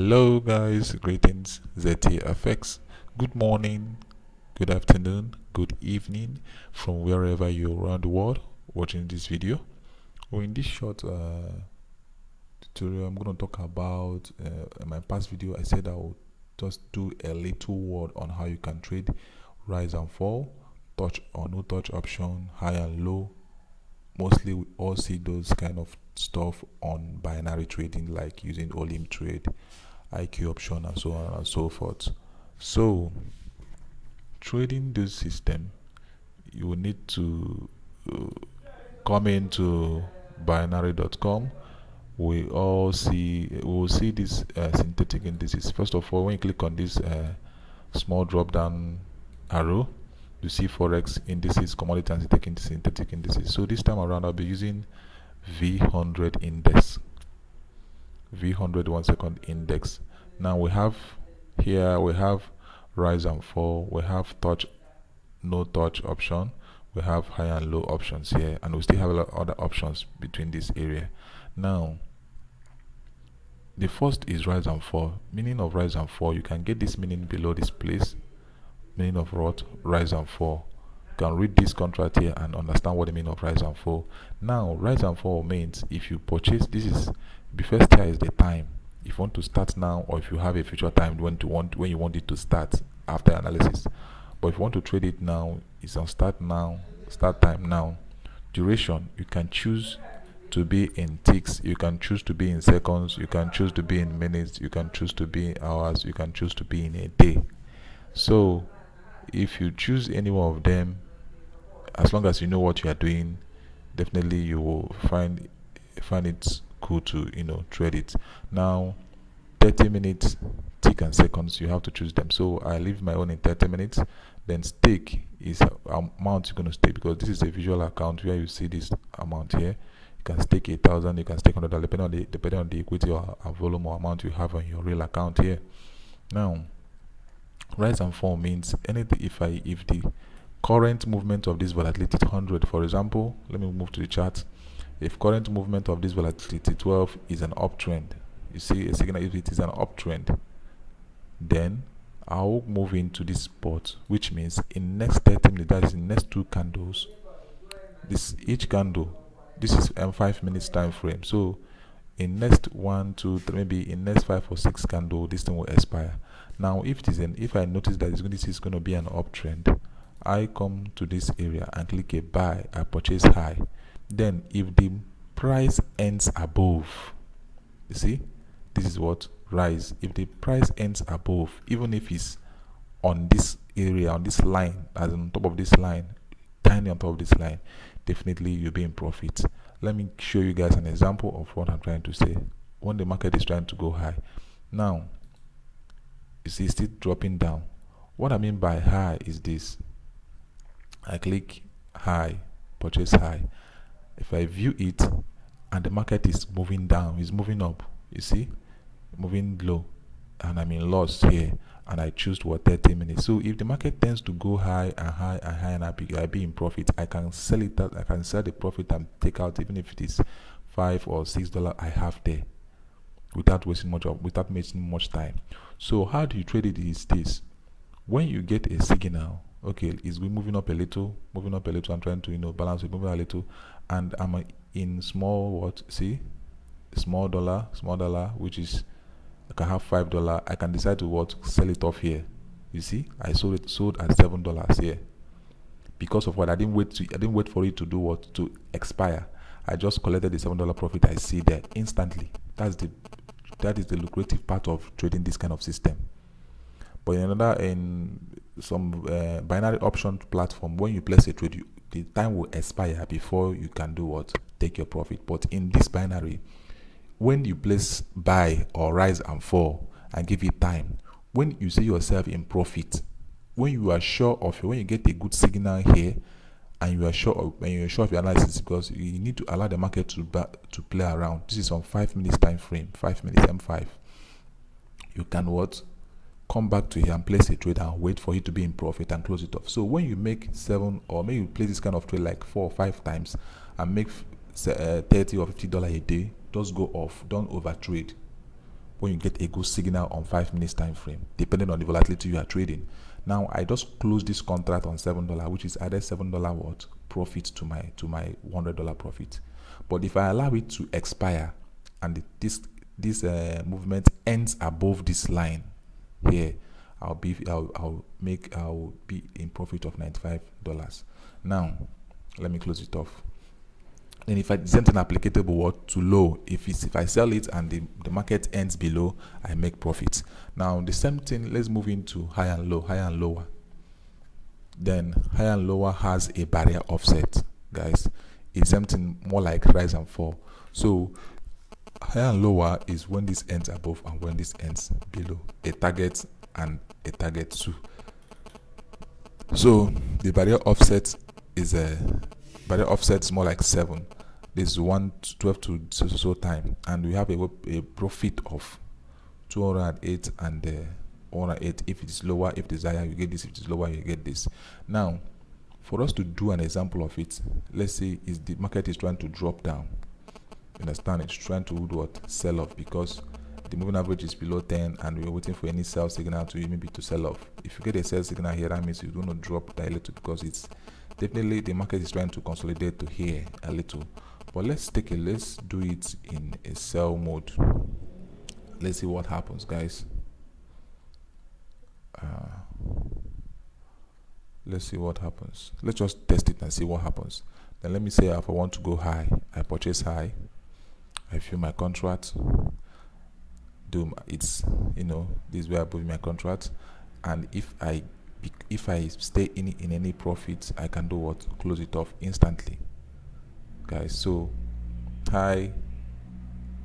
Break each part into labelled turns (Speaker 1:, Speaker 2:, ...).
Speaker 1: Hello guys, greetings ZTFX. Good morning, good afternoon, good evening from wherever you're around the world watching this video. Well, in this short tutorial, I'm going to talk about in my past video I said I would just do a little word on how you can trade rise and fall, touch or no touch option, high and low. Mostly we all see those kind of stuff on binary trading, like using Olim trade, IQ option, and so on and so forth. So trading this system, you will need to come into binary.com. We will see this synthetic indices. First of all, when you click on this small drop down arrow, you see forex indices, commodity and synthetic indices. So this time around I'll be using V100 index, V100 1 second index. Now we have rise and fall, we have touch no touch option, we have high and low options here, and we still have a lot of other options between this area. Now the first is rise and fall. Meaning of rise and fall, you can get this meaning below this place. Meaning of what? Rise and fall. You can read this contract here and understand what the meaning of rise and fall. Now rise and fall means if you purchase, this is the first tier is the time. If you want to start now, or if you have a future time when you want it to start after analysis. But if you want to trade it now, it's on start now, start time now. Duration, you can choose to be in ticks, you can choose to be in seconds, you can choose to be in minutes, you can choose to be in hours, you can choose to be in a day. So if you choose any one of them, as long as you know what you are doing, definitely you will find it cool to trade it. Now 30 minutes, tick and seconds, you have to choose them. So I leave my own in 30 minutes. Then stake is amount you're going to stake, because this is a visual account where you see this amount here. You can stake 1,000, you can stake $100, depending on the equity or volume or amount you have on your real account here. Now rise and fall means anything. If the current movement of this volatility is 100, for example, let me move to the chart. If current movement of this volatility 12 is an uptrend, you see a signal. If it is an uptrend, then I'll move into this spot, which means in next 30 minutes, that is in next 2 candles, each candle, this is 5 minutes time frame. So in next 1, 2, 3, maybe in next 5 or 6 candle, this thing will expire. Now if I notice that this is going to be an uptrend, I come to this area and click a buy, I purchase high. Then if the price ends above, you see, this is what rise. If the price ends above, even if it's on this area, on this line, as on top of this line, tiny on top of this line, definitely you'll be in profit. Let me show you guys an example of what I'm trying to say. When the market is trying to go high, now you see it's still dropping down. What I mean by high is this. I click high, purchase high. If I view it and the market is moving down, it's moving up, you see, moving low, and I'm in loss here, and I choose to 30 minutes. So if the market tends to go high and high and high, and I be in profit, I can sell it out. I can sell the profit and take out, even if it is $5 or $6 I have there, without wasting much time. So how do you trade it? Is this: when you get a signal, okay, is we moving up a little, I'm trying to balance it, moving a little, and I'm in small small dollar, which is, I can have $5. I can decide to sell it off here. You see, I sold at $7 here. Because of what? I didn't wait for it to do what? To expire. I just collected the $7 profit I see there instantly. That is the lucrative part of trading this kind of system. But in some binary option platform, when you place a trade, the time will expire before you can do what? Take your profit. But in this binary, when you place buy or rise and fall and give it time, when you see yourself in profit, when you are sure of when you get a good signal here, and you are sure of your analysis, because you need to allow the market to play around. This is on 5 minutes time frame, 5 minutes M5. You can come back to here and place a trade and wait for it to be in profit and close it off. So when you make 7, or maybe you play this kind of trade like 4 or 5 times and make $30 or $50 a day, just go off. Don't over trade. when you get a good signal on 5 minutes time frame, depending on the volatility you are trading. Now I just closed this contract on $7, which is added $7 what profit to my $100 profit. But if I allow it to expire and this movement ends above this line here, I'll be in profit of $95. Now let me close it off. Then if I something applicable what to low, if I sell it and the market ends below, I make profit. Now the same thing, let's move into high and lower. Then high and lower has a barrier offset, guys. It's something more like rise and fall. So high and lower is when this ends above and when this ends below, a target and a target too. So the barrier offset is more like 7. This is 112 to so time, and we have a profit of 208 and 108. If it is lower, if it is higher, you get this. If it is lower, you get this. Now, for us to do an example of it, let's say the market is trying to drop down. You understand? It's trying to do what? Sell off, because the moving average is below 10 and we're waiting for any sell signal to sell off. If you get a sell signal here, that means you do not drop that a little, because it's definitely the market is trying to consolidate to here a little. But let's do it in a sell mode. Let's see what happens, guys. Let's see what happens. Let's just test it and see what happens. Then let me say if I want to go high, I purchase high, I fill my contract, this is where I put my contract, and if I stay in any profit, I can do what? Close it off instantly, guys. So high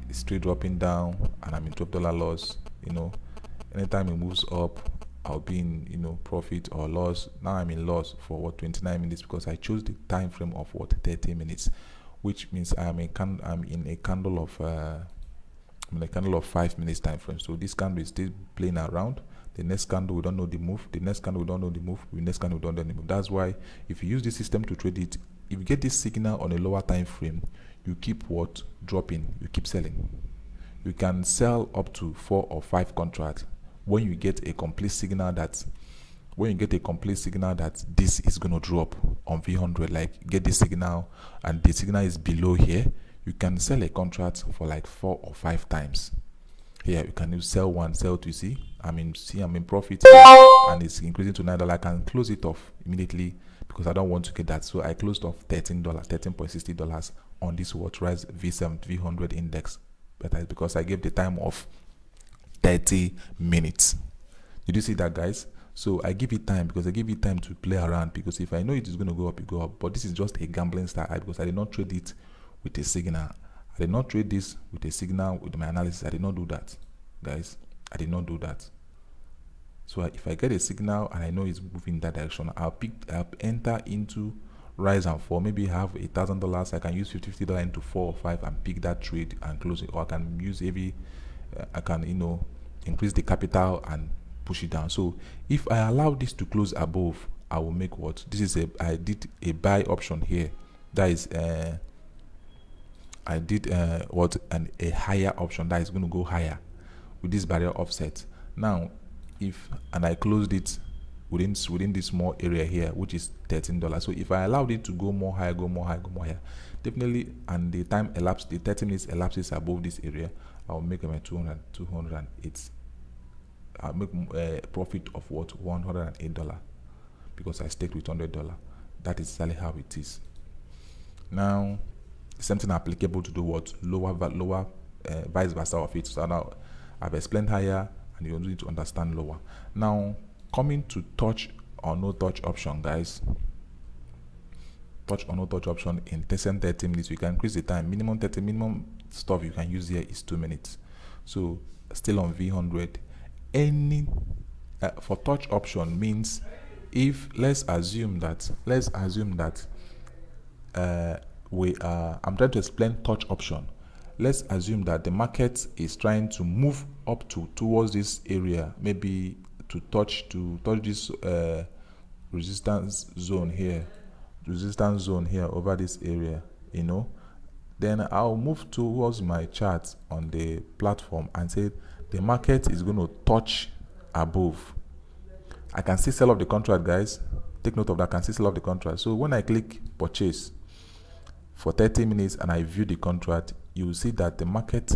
Speaker 1: is straight dropping down and I'm in $12 loss. Anytime it moves up, I'll be in profit or loss. Now I'm in loss for what? 29 minutes, because I chose the time frame of what? 30 minutes, which means I'm in a candle of 5 minutes time frame. So this candle is still playing around. The next candle we don't know the move. The next candle we don't know the move. The next candle we don't know the move. That's why if you use this system to trade it, if you get this signal on a lower time frame, you keep what? Dropping. You keep selling. You can sell up to 4 or 5 contracts when you get a complete signal that this is going to drop on V100. Like, get this signal and the signal is below here, you can sell a contract for like 4 or 5 times. Here you can sell 1, sell 2. I'm in profit here, and it's increasing to $9. I can close it off immediately because I don't want to get that. So I closed off $13.60 on this rise V100 index. But that's because I gave the time of 30 minutes. Did you see that, guys? So I give it time, because I give it time to play around, because if I know it is going to go up, it go up. But this is just a gambling style, because I did not trade it with a signal. I did not trade this with a signal with my analysis. I did not do that, guys. I did not do that. So if I get a signal and I know it's moving in that direction, I'll enter into rise and fall. Maybe I have $1,000. I can use $50 into 4 or 5 and pick that trade and close it. Or I can use increase the capital and push it down. So if I allow this to close above, I will make what? I did a buy option here. That is I did a higher option that is going to go higher with this barrier offset. Now I closed it within this small area here, which is $13. So if I allowed it to go more higher, definitely, and the time elapsed, the 30 minutes elapses above this area, I'll make them at 208. I'll make a profit of what? $108, because I staked with $100. That is exactly how it is. Now, something applicable to do what? Lower, vice versa of it. So now I've explained higher, and you need to understand lower. Now, coming to touch or no touch option, guys. Touch or no touch option in 30 minutes. You can increase the time. Minimum stuff you can use here is 2 minutes. So still on V100. For touch option means, if let's assume that I'm trying to explain touch option. Let's assume that the market is trying to move up towards this area, maybe to touch this resistance zone here over this area, then I'll move towards my chart on the platform and say the market is going to touch above. I can still sell off the contract, guys. Take note of that. I can still sell off the contract. So when I click purchase for 30 minutes and I view the contract, you will see that the market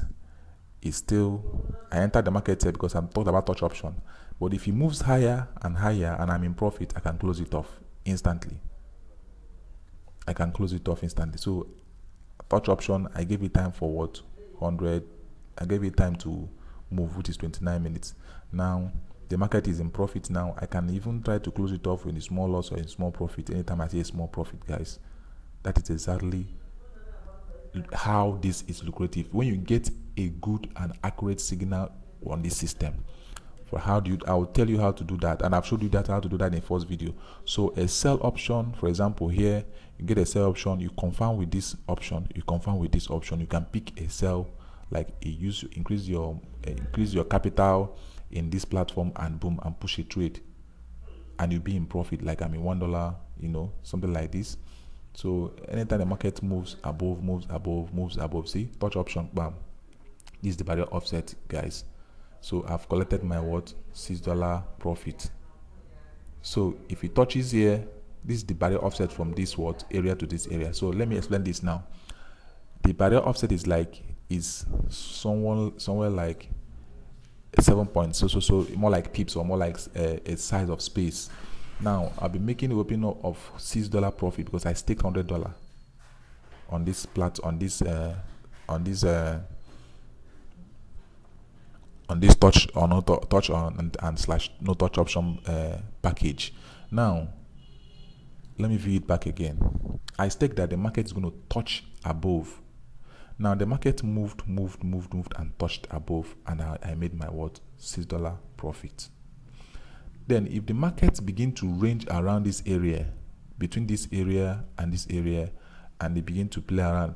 Speaker 1: is still, I entered the market here because I'm talking about touch option. But if it moves higher and higher and I'm in profit, I can close it off instantly. I can close it off instantly. So touch option, I gave it time for what? 100. I gave it time to move, which is 29 minutes. Now the market is in profit. Now I can even try to close it off in a small loss or in small profit. Anytime I see a small profit, guys, that is exactly how this is lucrative. When you get a good and accurate signal on this system, for how do you, I will tell you how to do that, and I've showed you that how to do that in the first video. So a sell option, for example, here you get a sell option, you confirm with this option, you confirm with this option, you can pick a sell, like a use, increase your capital in this platform, and boom, and push a trade, and you'll be in profit. Like I'm in $1, you know, something like this. So anytime the market moves above, see, touch option, bam, this is the barrier offset, guys. So I've collected my what? $6 profit. So if it touches here, this is the barrier offset from this what area to this area. So let me explain this now. The barrier offset is like, is somewhere like 7 points, so more like pips, or more like a size of space. Now I'll be making an opening of $6 profit because I staked $100 on this touch or no touch on and slash no touch option package. Now let me view it back again. I stake that the market is going to touch above. Now the market moved and touched above, and I made my what? $6 profit. Then if the markets begin to range around this area, between this area and this area, and they begin to play around,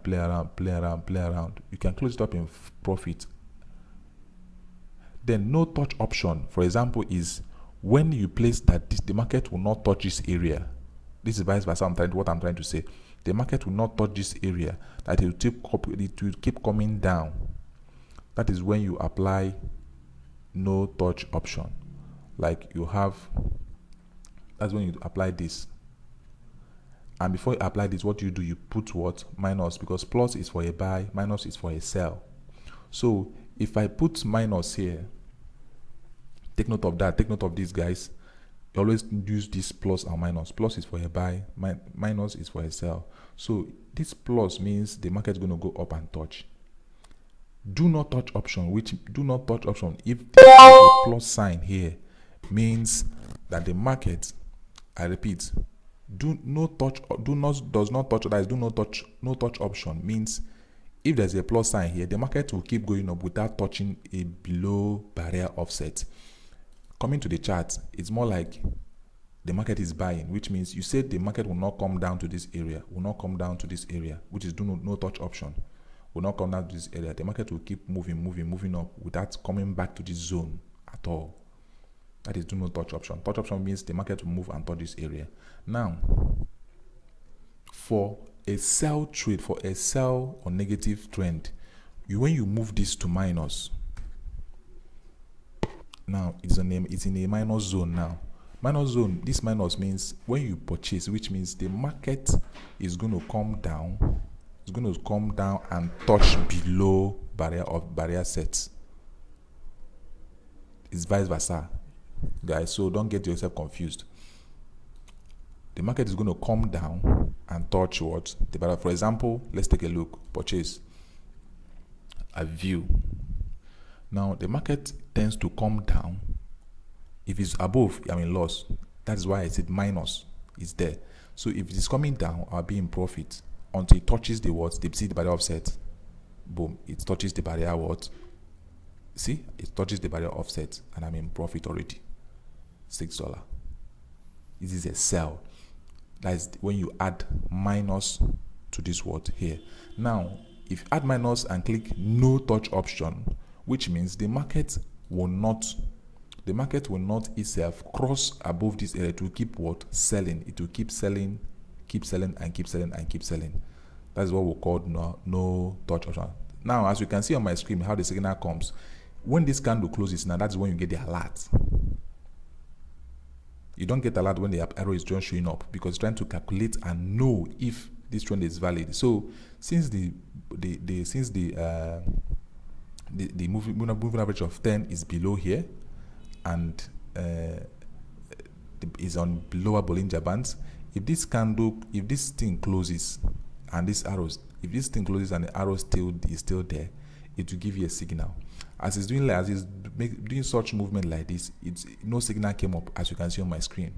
Speaker 1: you can close it up in profit. Then no touch option, for example, is when you place that the market will not touch this area. This is vice versa. What I'm trying to say, the market will not touch this area, that it will keep coming down. That is when you apply no touch option. Like you have, that's when you apply this. And before you apply this, what you do, you put what? Minus, because plus is for a buy, minus is for a sell. So if I put minus here, take note of that, take note of this, guys. You always use this plus and minus. Plus is for a buy, minus is for a sell. So this plus means the market is going to go up and touch. Do not touch option, which do not touch option, if there is a plus sign here, means that the market, I repeat, no touch option means if there's a plus sign here, the market will keep going up without touching a below barrier offset. Coming to the chart, it's more like the market is buying, which means you said the market will not come down to this area, which is no touch option, will not come down to this area. The market will keep moving up without coming back to this zone at all. That is do not touch option. Touch option means the market will move and touch this area. Now, for a sell trade, for a sell or negative trend, when you move this to minus, now it's in a minus zone now. Minus zone, this minus means when you purchase, which means the market is going to come down. It's going to come down and touch below barrier sets. It's vice versa, guys. So don't get yourself confused. The market is going to come down and touch what? The barrier. For example, let's take a look. Purchase. A view. Now the market tends to come down. If it's above, I'm in loss. That is why I said minus is there. So if it is coming down, I'll be in profit until it touches the what? See the barrier offset. Boom, it touches the barrier what? See, it touches the barrier offset, and I'm in profit already. $6. This is a sell. That is when you add minus to this word here. Now, if you add minus and click no touch option, which means the market will not itself cross above this area. It will keep what? Selling. It will keep selling, and keep selling. That's what we call no touch option. Now, as you can see on my screen, how the signal comes, When this candle closes now, that's when you get the alert. You don't get alert when the arrow is just showing up, because it's trying to calculate and know if this trend is valid. So since the moving average of 10 is below here, and is on lower Bollinger Bands, if this thing closes and this arrows, if this thing closes and the arrow is still there, it will give you a signal. As it's doing, like, as it's doing such movement like this, no signal came up, as you can see on my screen.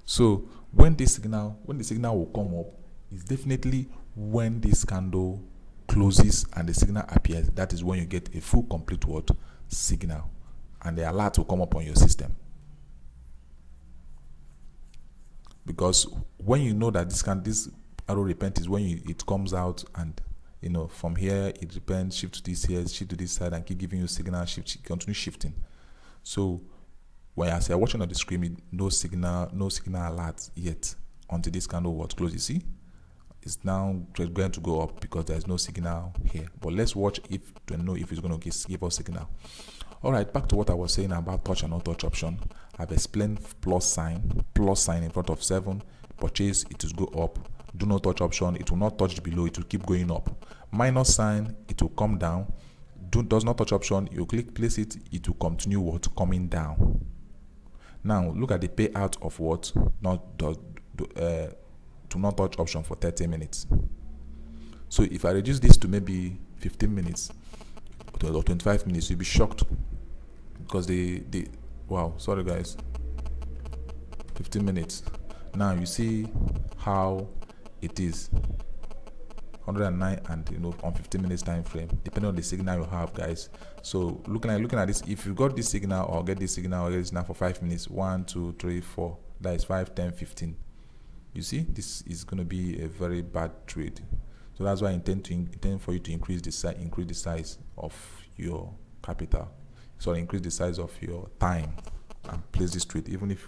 Speaker 1: So when the signal will come up, is definitely when this candle closes and the signal appears. That is when you get a full complete signal, and the alert will come up on your system. Because when you know that this arrow repent is when it comes out, and from here it repents, shift to this here, shift to this side, and keep giving you signal, continue shifting. So when as you're watching on the screen, no signal alert yet until this candle was closed. You see, it's now going to go up because there's no signal here. But let's watch to know if it's going to give us signal. All right, back to what I was saying about touch and no touch option. I've explained plus sign in front of 7. Purchase, it will go up. Do not touch option, it will not touch below, it will keep going up. Minus sign, it will come down. Does not touch option, you place it, it will continue coming down. Now look at the payout of to not touch option for 30 minutes. So if I reduce this to maybe 15 minutes or 25 minutes, you'll be shocked, because wow, sorry guys, 15 minutes. Now you see how it is 109, and on 15 minutes time frame, depending on the signal you have, guys. So looking at this, if you got this signal or get this signal for 5 minutes, 1 2 3 4, that is 5 10 15, you see, this is going to be a very bad trade. So that's why I intend for you to increase the size of your capital. So increase the size of your time and place this trade. Even if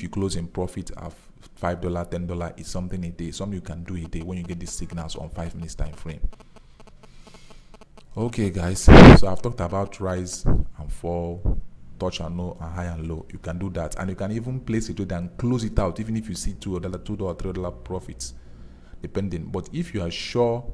Speaker 1: you close in profit of $5, $10, it's something a day. Something you can do a day when you get these signals on 5 minutes time frame. Okay, guys. So I've talked about rise and fall, touch and no, and high and low. You can do that, and you can even place a trade and close it out, even if you see $2 or $3 profits, depending. But if you are sure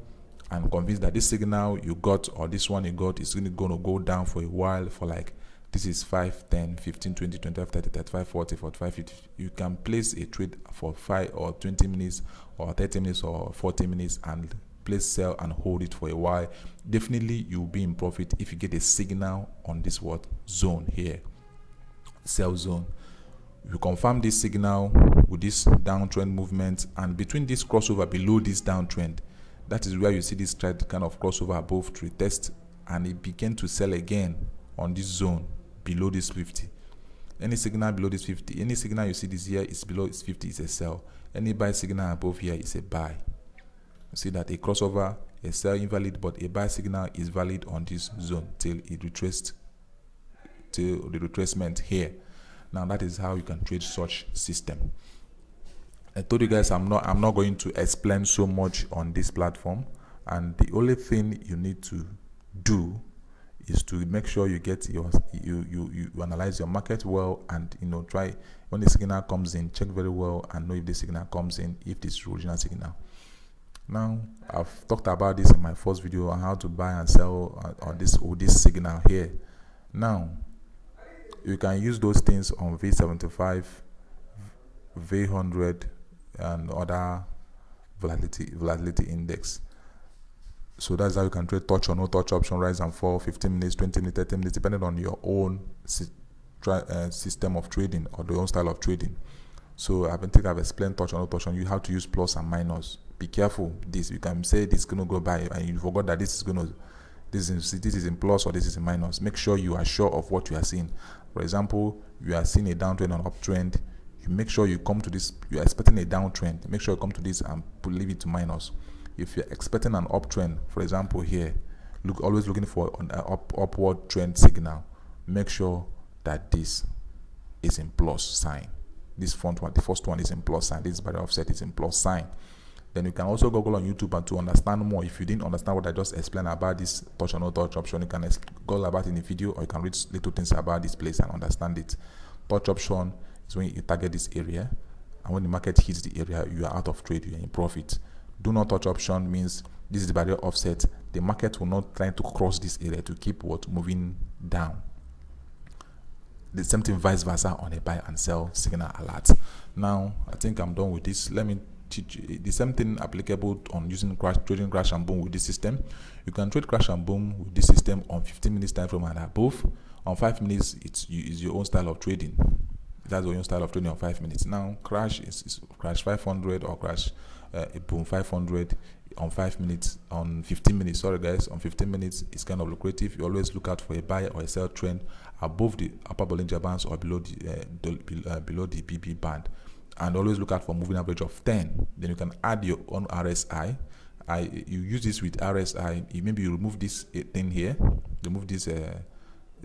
Speaker 1: and convinced that this signal you got or this one you got is going to go down for a while, for like, this is 5, 10, 15, 20, 25, 30, 35, 40, 45, 50. You can place a trade for 5 or 20 minutes or 30 minutes or 40 minutes and place sell and hold it for a while. Definitely you'll be in profit if you get a signal on this zone here, sell zone. You confirm this signal with this downtrend movement, and between this crossover below this downtrend, that is where you see this trend kind of crossover above to retest, and it began to sell again on this zone below this 50. Any signal below this 50, any signal you see this here is below this 50 is a sell. Any buy signal above here is a buy. You see that a crossover, a sell invalid, but a buy signal is valid on this zone till it retraced, till the retracement here. Now that is how you can trade such system. I told you guys I'm not going to explain so much on this platform, and the only thing you need to do is to make sure you get you analyze your market well, and try, when the signal comes in, check very well and know if the signal comes in, if this is original signal. Now I've talked about this in my first video on how to buy and sell on this signal here. Now you can use those things on V75, V100 and other volatility index. So that's how you can trade touch or no touch option, rise and fall, 15 minutes, 20 minutes, 30 minutes, depending on your own system of trading or the own style of trading. So I think I've explained touch or no touch on you how to use plus and minus. Be careful. This, you can say this is going to go by and you forgot that this is in plus or this is in minus. Make sure you are sure of what you are seeing. For example, you are seeing a downtrend or uptrend. You make sure you come to this. You are expecting a downtrend. Make sure you come to this and leave it to minus. If you're expecting an uptrend, for example here, always looking for an upward trend signal. Make sure that this is in plus sign. This front one, the first one is in plus sign. This barrier offset is in plus sign. Then you can also Google on YouTube and to understand more. If you didn't understand what I just explained about this touch or no touch option, you can Google about it in the video, or you can read little things about this place and understand it. Touch option is when you target this area, and when the market hits the area, you are out of trade, you are in profit. Do not touch option means this is the barrier offset. The market will not try to cross this area to keep what moving down. The same thing vice versa on a buy and sell signal alert. Now I think I'm done with this. Let me teach you the same thing applicable on using trading crash and boom with this system. You can trade crash and boom with this system on 15 minutes time frame and above. On 5 minutes, it's your own style of trading. That's your own style of trading on 5 minutes. Now crash is crash 500 or crash boom 500 on 5 minutes. On 15 minutes, sorry guys, on 15 minutes it's kind of lucrative. You always look out for a buy or a sell trend above the upper Bollinger Bands or below the BB band, and always look out for moving average of 10. Then you can add your own RSI. You use this with RSI. Maybe you remove this thing here, remove this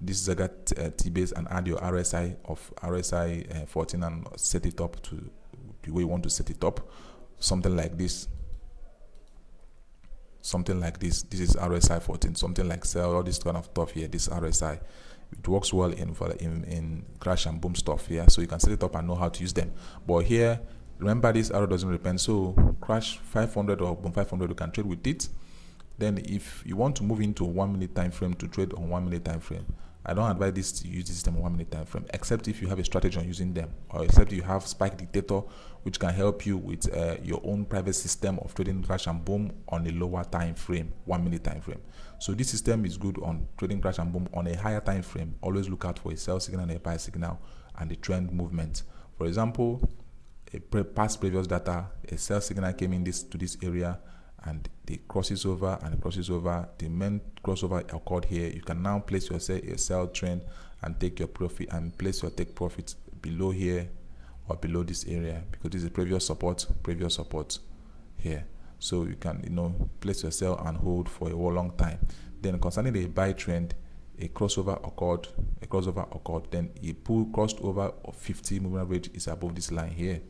Speaker 1: Zagat T-base, and add your RSI of RSI 14 and set it up to the way you want to set it up. Something like this. Something like this. This is RSI 14. Something like sell, all this kind of stuff here. This RSI. It works well in crash and boom stuff here, so you can set it up and know how to use them. But here, remember, this arrow doesn't repent, so crash 500 or boom 500, you can trade with it. Then if you want to move into a 1 minute time frame to trade on 1 minute time frame, I don't advise this to use this system on 1 minute time frame, except if you have a strategy on using them, or except you have Spike Dictator, which can help you with your own private system of trading crash and boom on a lower time frame, 1 minute time frame. So this system is good on trading crash and boom on a higher time frame. Always look out for a sell signal and a buy signal and the trend movement. For example, past previous data, a sell signal came in to this area, and it crosses over and it crosses over. The main crossover occurred here. You can now place your sell trend and take your profit and place your take profit below here or below this area, because this is previous support here. So you can place your sell and hold for a long time. Then concerning the buy trend, a crossover occurred. Then a pull crossed over of 50 moving average is above this line here.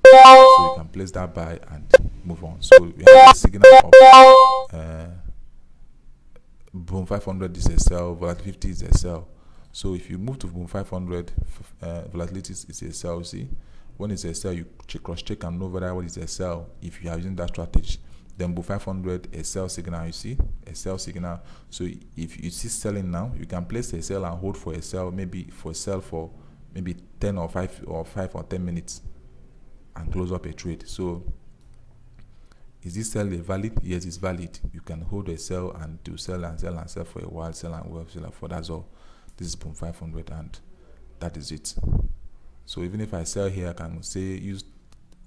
Speaker 1: So you can place that buy and move on. So we have a signal of boom 500 is a sell, volatility is a sell. So if you move to boom 500, volatility is a sell. See, when it's a sell, you cross check and know whether what is a sell if you are using that strategy. Then boom 500, a sell signal, you see, a sell signal. So if you see selling now, you can place a sell and hold for a sell, maybe for a sell for maybe 10 or 5 or 10 minutes. And close up a trade. So is this sell valid? Yes, it's valid. You can hold a sell and do sell and sell and sell for a while, sell and for that's all. This is boom 500 and that is it. So even if I sell here, I can say use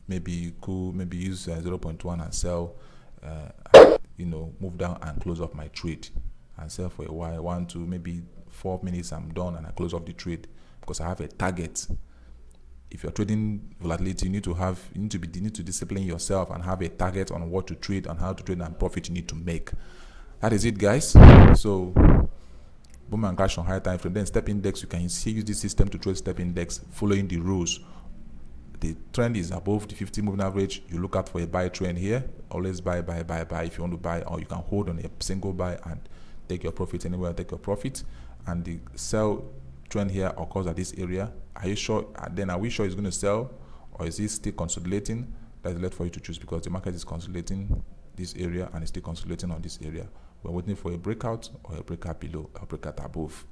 Speaker 1: maybe 0.1 and sell, move down and close off my trade and sell for a while, 1 to maybe 4 minutes, I'm done and I close off the trade because I have a target. If you're trading volatility, you need to discipline yourself and have a target on what to trade and how to trade and profit you need to make. That is it, guys. So boom and crash on higher time frame. Then step index, you can use this system to trade step index following the rules. The trend is above the 50 moving average. You look out for a buy trend here. Always buy if you want to buy, or you can hold on a single buy and take your profit anywhere. Take your profit. And the sell trend here occurs at this area. Are you sure? Then are we sure it's going to sell, or is it still consolidating? That's left for you to choose, because the market is consolidating this area and it's still consolidating on this area. We're waiting for a breakout or a breakout below or a breakout above.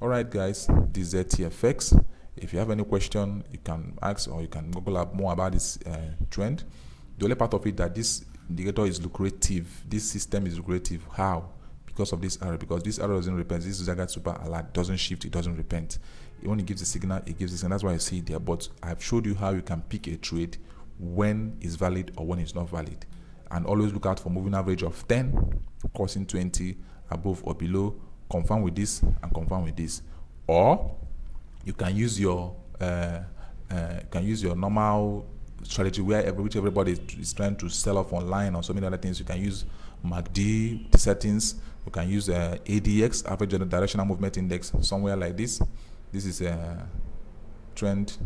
Speaker 1: All right, guys, this is ZTFX. If you have any question, you can ask, or you can Google up more about this trend. The only part of it that this indicator is lucrative, this system is lucrative. How? Because of this arrow. Because this arrow doesn't repent. This Zagat super alert doesn't shift, it doesn't repent. It only gives a signal, it gives a signal. That's why I see it there. But I've showed you how you can pick a trade when it's valid or when it's not valid. And always look out for moving average of 10, crossing 20, above or below. Confirm with this and confirm with this. Or you can use your normal strategy which everybody is trying to sell off online or so many other things. You can use MACD, the settings. You can use ADX, average directional movement index, somewhere like this. This is a trend.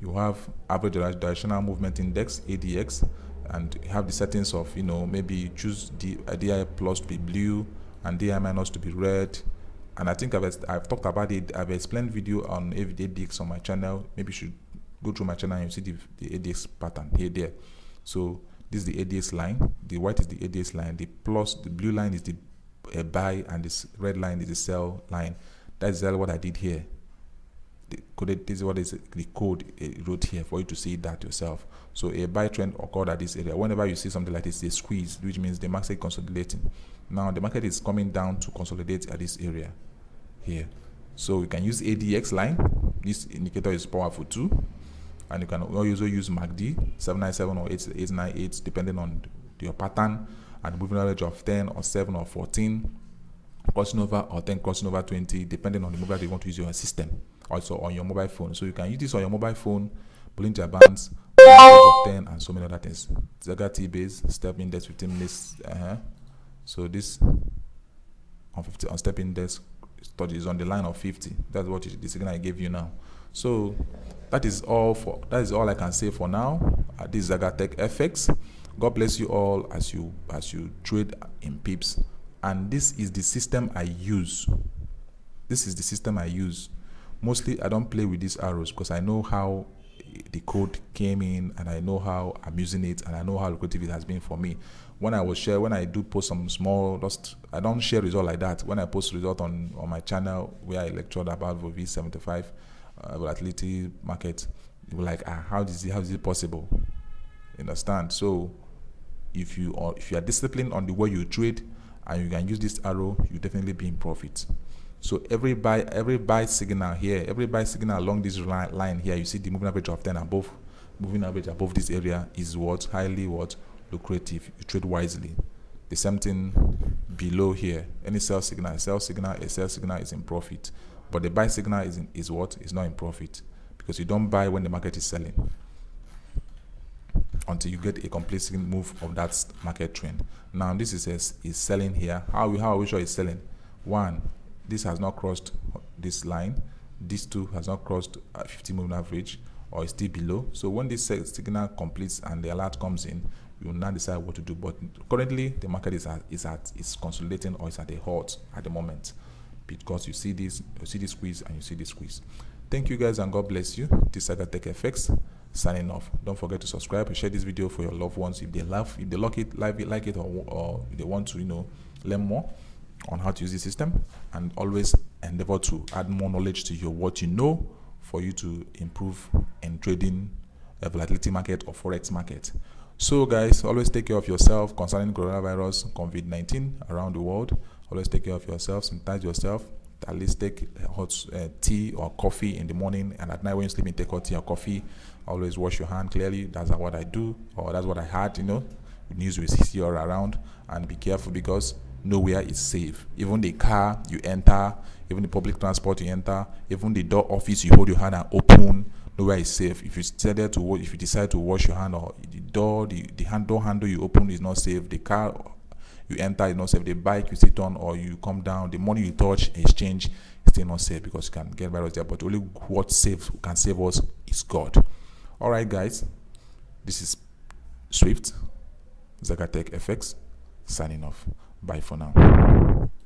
Speaker 1: You have average directional movement index, ADX. and have the settings of, maybe you choose the DI plus to be blue and DI minus to be red. And I think I've talked about it. I've explained video on ADX on my channel. Maybe you should go through my channel and you see the ADX pattern here, there. So this is the ADX line. The white is the ADX line. The blue line is the buy, and this red line is the sell line. That's exactly what I did here. This is what is the code wrote here for you to see that yourself. So a buy trend occurred at this area. Whenever you see something like this, a squeeze, which means the market consolidating. Now the market is coming down to consolidate at this area here. So you can use ADX line. This indicator is powerful too, and you can also use MACD 797 or 898 depending on your pattern, and moving average of 10 or 7 or 14 crossing over, or 10 crossing over 20, depending on the mobile you want to use your system, also on your mobile phone. So you can use this on your mobile phone, Bollinger Bands, 10, and so many other things. Zaga T-base, step index 15 minutes. So this on step index is on the line of 50. That's what the signal I gave you now. So that is all I can say for now. This is Zaga Tech FX. God bless you all as you trade in pips. And this is the system I use. Mostly I don't play with these arrows because I know how the code came in, and I know how I'm using it, and I know how lucrative it has been for me. When I do post some small, I don't share result like that. When I post result on my channel where I lectured about V75 volatility market, you were like, how is it possible? You understand? So if you are disciplined on the way you trade, and you can use this arrow, you definitely be in profit. So every buy signal here, every buy signal along this line here, you see the moving average of 10 above, moving average above this area is highly lucrative. You trade wisely. The same thing below here, any sell signal is in profit, but the buy signal is not in profit, because you don't buy when the market is selling until you get a complete move of that market trend. Now this is selling here. How are we sure it's selling? One, this has not crossed this line. This too has not crossed 50 moving average, or is still below. So when this signal completes and the alert comes in, we will now decide what to do. But currently the market is consolidating, or is at a halt at the moment, because you see this squeeze and you see this squeeze. Thank you guys, and God bless you. This is Zaga Tech FX signing off. Don't forget to subscribe and share this video for your loved ones if they like it, or if they want to learn more on how to use the system. And always endeavor to add more knowledge to what you know, for you to improve in trading a volatility market or forex market. So guys, always take care of yourself concerning coronavirus, COVID-19 around the world. Always take care of yourself, sanitize yourself. At least take hot tea or coffee in the morning, and at night when you sleep, take hot tea or coffee. Always wash your hand clearly. That's what I do, or that's what I had. News will see you all around, and be careful, because nowhere is safe. Even the car you enter, even the public transport you enter, even the door office you hold your hand and open, nowhere is safe. If you decide to wash your hand, or the door handle you open is not safe, the car you enter is not safe, the bike you sit on or you come down, the money you touch, exchange, is still not safe, because you can get virus there. But only what can save us is God. All right, guys, this is Swift, Zaga Tech FX, signing off. Bye for now.